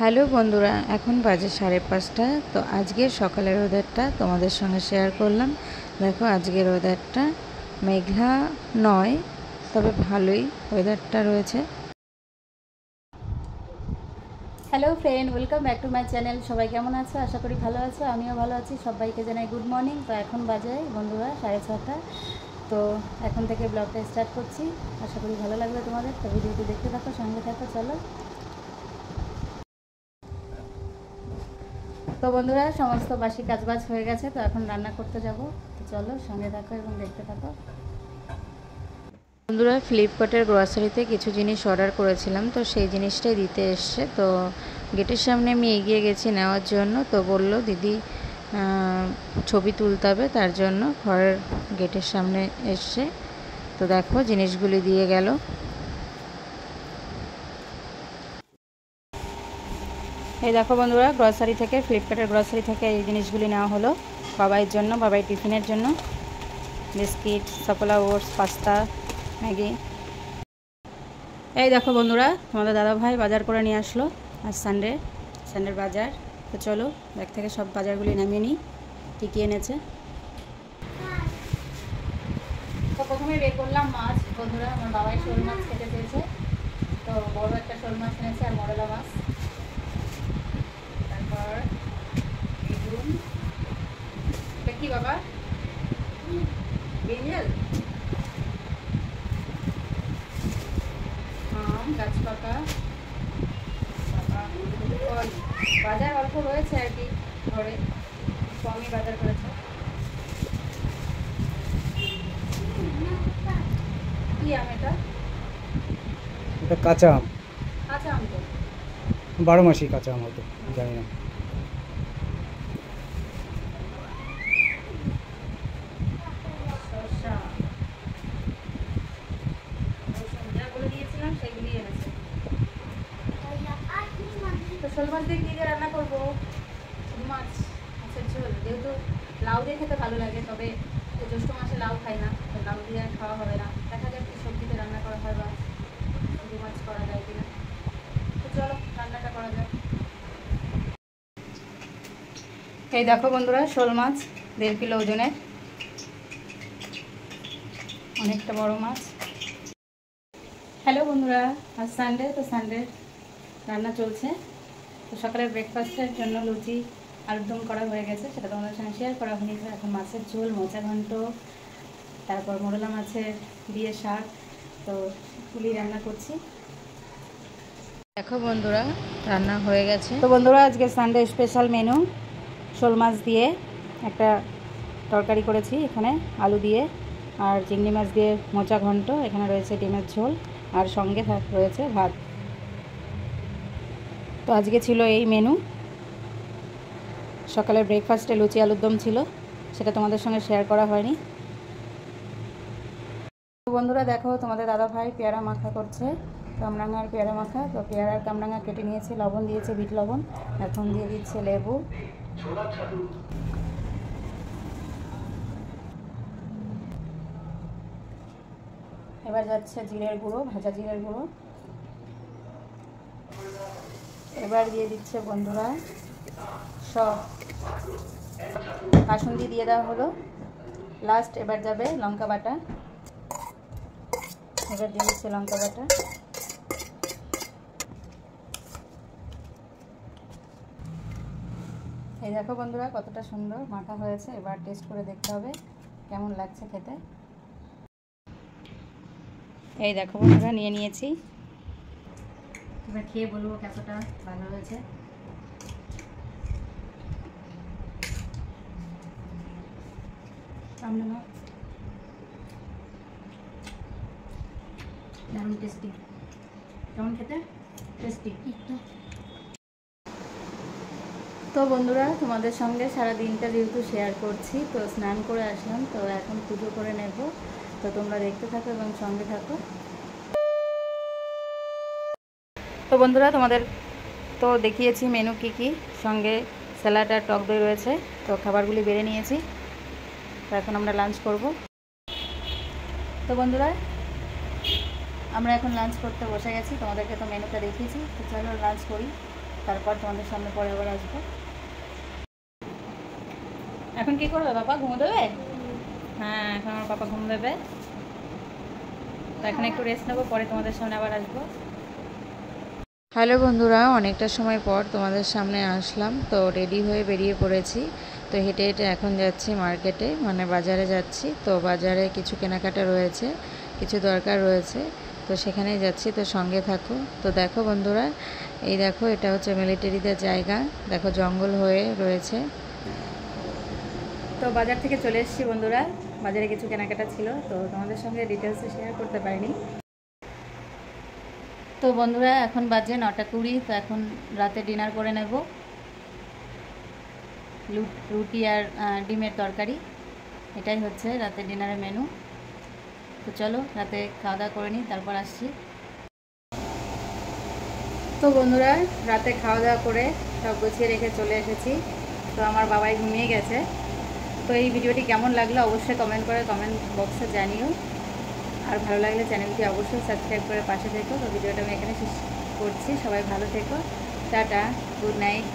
Hello বন্ধুরা, এখন বাজে 5:30। তো আজকের সকালের ওয়েদারটা তোমাদের সঙ্গে শেয়ার করলাম। দেখো আজকের ওয়েদারটা মেঘলা নয়, তবে ভালোই ওয়েদারটা রয়েছে। Hello friend, welcome back to my channel. সবাই কেমন আছো? আশা করি ভালো আছো। আমিও ভালো আছি। সবাইকে জানাই গুড মর্নিং। তো এখন বাজে বন্ধুরা 6:30। তো এখন থেকে ব্লগটা স্টার্ট করছি। আশা করি ভালো লাগবে তোমাদের। তো ভিডিওটি দেখতে থাকো, সঙ্গে থাকো। চলো। তো বন্ধুরা, সমস্ত বাসি কাজবাজ হয়ে গেছে। তো এখন রান্না করতে যাব। তো চলো, সঙ্গে থাকো এবং দেখতে থাকো। বন্ধুরা, ফ্লিপকার্টের গ্রসারিতে কিছু জিনিস অর্ডার করেছিলাম, তো সেই জিনিসটাই দিতে এসছে। তো গেটের সামনে আমি এগিয়ে গেছি নেওয়ার জন্য। তো বলল দিদি ছবি তুলতে হবে, তার জন্য ঘরের গেটের সামনে এসছে। তো দেখো জিনিসগুলি দিয়ে গেল। এই দেখো বন্ধুরা, গ্রসারি থেকে, ফ্লিপকার্টের গ্রসারি থেকে এই জিনিসগুলি নেওয়া হলো বাবাইয়ের জন্য, বাবাই টিফিনের জন্য। Biscuit, Saffola oats, pasta, Maggi. এই দেখো বন্ধুরা, তোমাদের দাদাভাই বাজার করে নিয়ে আসলো। আজ সানডের বাজার। তো চলো ব্যাগ থেকে সব বাজারগুলি নামিয়ে নিই, কী কী এনেছে। তো প্রথমে বের করলাম মাছ। বন্ধুরা, আমার বাবাই শোল মাছ খেতে চেয়েছে, তো বড় একটা শোল মাছ এনেছে আর মরলা মাছ। তারপর বেগুন, এটা কি বাবা? ব্রিঞ্জাল, আম, গাছ পাকা, বাজার অল্প রয়েছে আর কি, ঘরে কমই বাজার করেছে। কি আম এটা? এটা কাঁচা আম, কাঁচা আম তো 12 মাসই কাঁচা আম, হয়তো জানি না। শসা, যেগুলো দিয়েছিলাম সেগুলি এনেছে। তো শোল মাছ দিয়ে কী দিয়ে রান্না করবো? শুধু মাছ, মাছের ঝোল। যেহেতু লাউ দিয়ে খেতে ভালো লাগে, তবে জ্যৈষ্ঠ মাসে লাউ খাই না, তো লাউ দিয়ে আর খাওয়া হবে না। দেখা যাক কি সবজিতে রান্না করা হয় বা শুধু মাছ করা যায় কিনা। তো চলো রান্নাটা করা যাক। এই দেখো বন্ধুরা, শোল মাছ 1.5 কিলো ওজনের, অনেকটা বড় মাছ। হ্যালো বন্ধুরা, আজ সানডে, তো সানডে রান্না চলছে। তো সকালের ব্রেকফাস্টের জন্য লুচি আলুর দম করা হয়ে গেছে, সেটা তোমাদের সঙ্গে শেয়ার করা হয়নি। এখন মাছের ঝোল, মোচা ঘন্ট, তারপর মোরলা মাছের দিয়ে শাক, তো পুলি রান্না করছি। দেখো বন্ধুরা, রান্না হয়ে গেছে। তো বন্ধুরা, আজকে সানডে স্পেশাল মেনু শোল মাছ দিয়ে একটা তরকারি করেছি, এখানে আলু দিয়ে, আর চিংড়ি মাছ দিয়ে মোচা ঘন্ট, এখানে রয়েছে ডিমের ঝোল, আর সঙ্গে রয়েছে ভাত। তো আজকে ছিল এই মেনু। সকালের ব্রেকফাস্টে লুচি আলুর দম ছিল, সেটা তোমাদের সঙ্গে শেয়ার করা হয়নি। তো বন্ধুরা দেখো, তোমাদের দাদাভাই পেয়ারা মাখা করছে, কামরাঙার পেয়ারা মাখা। তো পেয়ারার কামরাঙা কেটে নিয়েছে, লবণ দিয়েছে, বিট লবণ, এখন দিয়ে দিচ্ছে লেবু। এবার যাচ্ছে জিরের গুঁড়ো, ভাজা জিরের গুঁড়ো। এবার দিয়ে দিচ্ছে বন্ধুরা সব কাসুন্দি দিয়ে দেওয়া হলো। লাস্ট এবার যাবে লঙ্কা বাটা। এবার দিয়ে দিচ্ছে লঙ্কা বাটা। এই দেখো বন্ধুরা, কতটা সুন্দর মাখা হয়েছে। এবার টেস্ট করে দেখতে হবে কেমন লাগছে খেতে। এই দেখো বন্ধুরা, নিয়ে নিয়েছি। এবার খেয়ে বলবো কতটা ভালো হয়েছে। দারুণ টেস্টি। কেমন খেতে? টেস্টি। তো বন্ধুরা, তোমাদের সঙ্গে সারা দিনটা যেহেতু শেয়ার করছি, তো স্নান করে আসলাম, তো এখন পুজো করে নেব। তো তোমরা দেখতে থাকো এবং সঙ্গে থাকো। তো বন্ধুরা, তোমাদের তো দেখিয়েছি মেনু কি কি, সঙ্গে স্যালাড আর টক দই রয়েছে। তো খাবারগুলি বেড়ে নিয়েছি, তো এখন আমরা লাঞ্চ করব। তো বন্ধুরা, আমরা এখন লাঞ্চ করতে বসে গেছি। তোমাদেরকে তো মেনুটা দেখিয়েছি, তো চলো লাঞ্চ করি। তারপর তোমাদের সামনে পরে আবার আসবো। এখন কি করবে বাবা, ঘুমো দেবে? হ্যাঁ, এখন আমার পাপা ঘুম দেবে, তো এখন একটু রেস্ট নেবো, পরে তোমাদের সামনে আবার আসবো। হ্যালো বন্ধুরা, অনেকটা সময় পর তোমাদের সামনে আসলাম। তো রেডি হয়ে বেরিয়ে পড়েছি। তো হেঁটে হেঁটে এখন যাচ্ছি মার্কেটে, মানে বাজারে যাচ্ছি। তো বাজারে কিছু কেনাকাটা রয়েছে, কিছু দরকার রয়েছে, তো সেখানেই যাচ্ছি। তো সঙ্গে থাকো। তো দেখো বন্ধুরা, এই দেখো এটা হচ্ছে মিলিটারিদের জায়গা, দেখো জঙ্গল হয়ে রয়েছে। তো বাজার থেকে চলে এসেছি বন্ধুরা, বাজারে কিছু কেনাকাটা ছিল, তো তোমাদের সঙ্গে ডিটেলসে শেয়ার করতে পারিনি। তো বন্ধুরা এখন বাজে 9:20, তো এখন রাতে ডিনার করে নেব, রুটি আর ডিমের তরকারি, এটাই হচ্ছে রাতে ডিনারের মেনু। তো চলো রাতে খাওয়া দাওয়া করে নিই, তারপর আসছি। তো বন্ধুরা রাতে খাওয়া দাওয়া করে সব গুছিয়ে রেখে চলে এসেছি। তো আমার বাবাই ঘুমিয়ে গেছে। তো এই ভিডিওটি কেমন লাগলো অবশ্যই কমেন্ট বক্সে জানিও, আর ভালো লাগলে চ্যানেলটি অবশ্যই সাবস্ক্রাইব করে পাশে থেকো। তো ভিডিওটা আমি এখানে শেষ করছি, সবাই ভালো থেকো, টাটা, গুড নাইট।